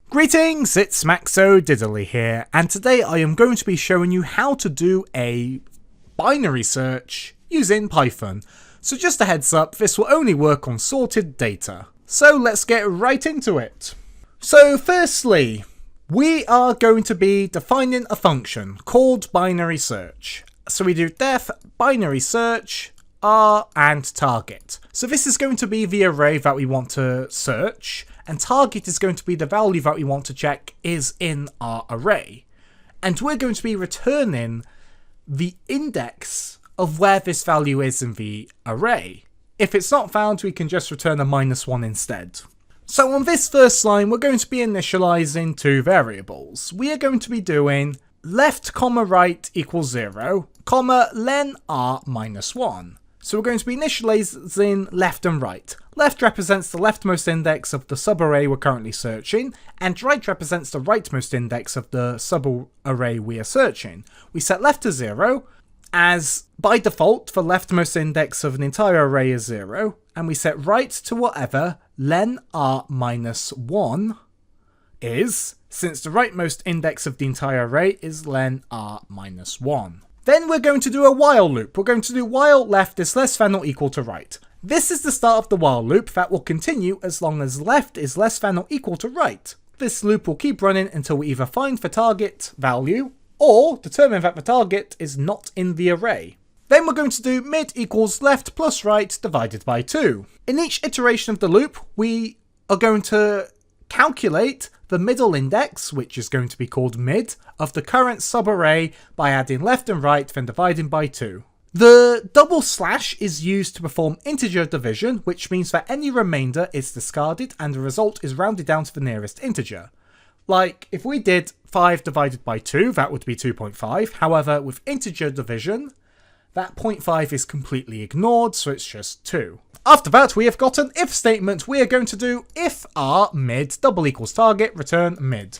Greetings, it's Maxo Diddley here, and today I am going to be showing you how to do a binary search using Python. So just a heads up, this will only work on sorted data. So let's get right into it. So firstly, we are going to be defining a function called binary search. So we do def binary search r and target. So this is going to be the array that we want to search, and target is going to be the value that we want to check is in our array. And we're going to be returning the index of where this value is in the array. If it's not found, we can just return a -1 instead. So on this first line, we're going to be initializing two variables. We are going to be doing left comma right equals 0, comma len r -1. So we're going to be initializing left and right. Left represents the leftmost index of the subarray we're currently searching, and right represents the rightmost index of the subarray we are searching. We set left to 0, as by default the leftmost index of an entire array is 0, and we set right to whatever len r -1 is, since the rightmost index of the entire array is len r -1. Then we're going to do a while loop. We're going to do while left is less than or equal to right. This is the start of the while loop that will continue as long as left is less than or equal to right. This loop will keep running until we either find the target value or determine that the target is not in the array. Then we're going to do mid equals left plus right divided by 2. In each iteration of the loop, we are going to calculate the middle index, which is going to be called mid, of the current subarray by adding left and right, then dividing by 2. The double slash is used to perform integer division, which means that any remainder is discarded and the result is rounded down to the nearest integer. Like, if we did 5 divided by 2, that would be 2.5. However, with integer division, that 0.5 is completely ignored, so it's just 2. After that, we have got an if statement. We are going to do if r mid double equals target, return mid.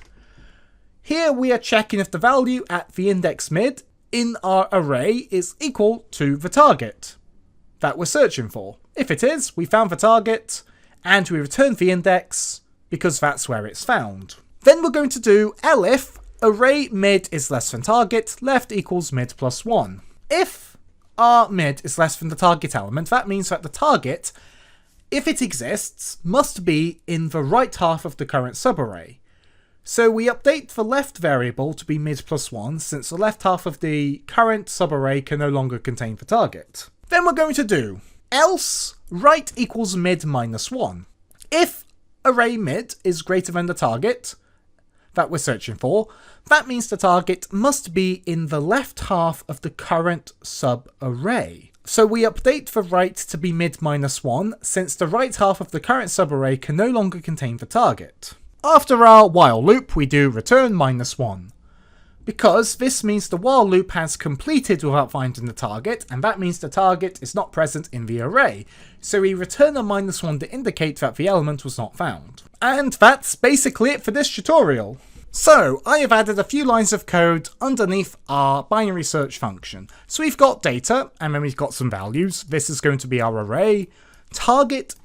Here we are checking if the value at the index mid in our array is equal to the target that we're searching for. If it is, we found the target and we return the index because that's where it's found. Then we're going to do elif array mid is less than target, left equals mid plus 1. If r mid is less than the target element, that means that the target, if it exists, must be in the right half of the current subarray. So we update the left variable to be mid plus 1, since the left half of the current subarray can no longer contain the target. Then we're going to do else right equals mid -1. If array mid is greater than the target that we're searching for, that means the target must be in the left half of the current subarray. So we update the right to be mid -1, since the right half of the current subarray can no longer contain the target. After our while loop, we do return -1, because this means the while loop has completed without finding the target, and that means the target is not present in the array. So we return a -1 to indicate that the element was not found. And that's basically it for this tutorial. So I have added a few lines of code underneath our binary search function. So we've got data, and then we've got some values. This is going to be our array. Target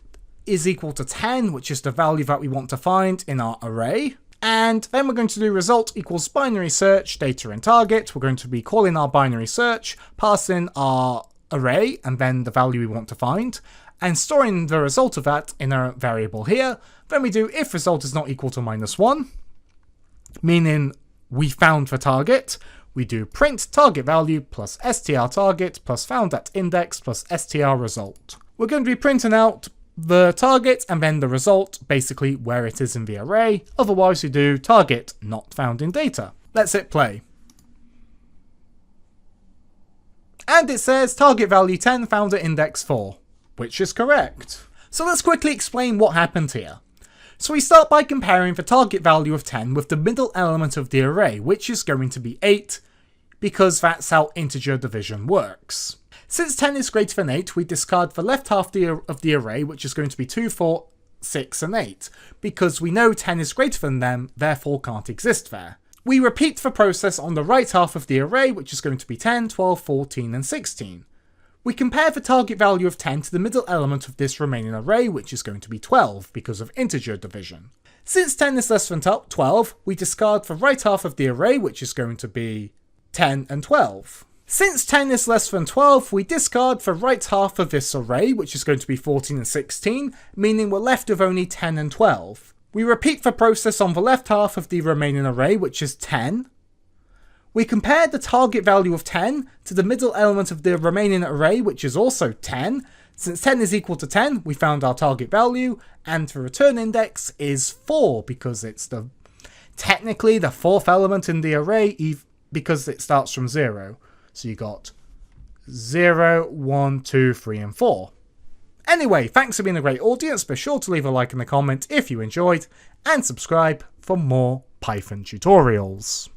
is equal to 10, which is the value that we want to find in our array. And then we're going to do result equals binary search, data and target. We're going to be calling our binary search, passing our array, and then the value we want to find, and storing the result of that in a variable here. Then we do if result is not equal to -1, meaning we found the target. We do print target value plus str target plus found at index plus str result. We're going to be printing out the target and then the result, basically where it is in the array. Otherwise we do target not found in data. Let's hit play. And it says target value 10 found at index 4, which is correct. So let's quickly explain what happened here. So we start by comparing the target value of 10 with the middle element of the array, which is going to be 8, because that's how integer division works. Since 10 is greater than 8, we discard the left half of the array, which is going to be 2, 4, 6, and 8, because we know 10 is greater than them, therefore can't exist there. We repeat the process on the right half of the array, which is going to be 10, 12, 14, and 16. We compare the target value of 10 to the middle element of this remaining array, which is going to be 12 because of integer division. Since 10 is less than 12, we discard for right half of the array, which is going to be 10 and 12. Since 10 is less than 12, we discard for right half of this array, which is going to be 14 and 16, meaning we're left with only 10 and 12. We repeat the process on the left half of the remaining array, which is 10. We compare the target value of 10 to the middle element of the remaining array, which is also 10. Since 10 is equal to 10, we found our target value, and the return index is 4, because it's technically the fourth element in the array, because it starts from 0. So you got 0, 1, 2, 3, and 4. Anyway, thanks for being a great audience. Be sure to leave a like in the comment if you enjoyed, and subscribe for more Python tutorials.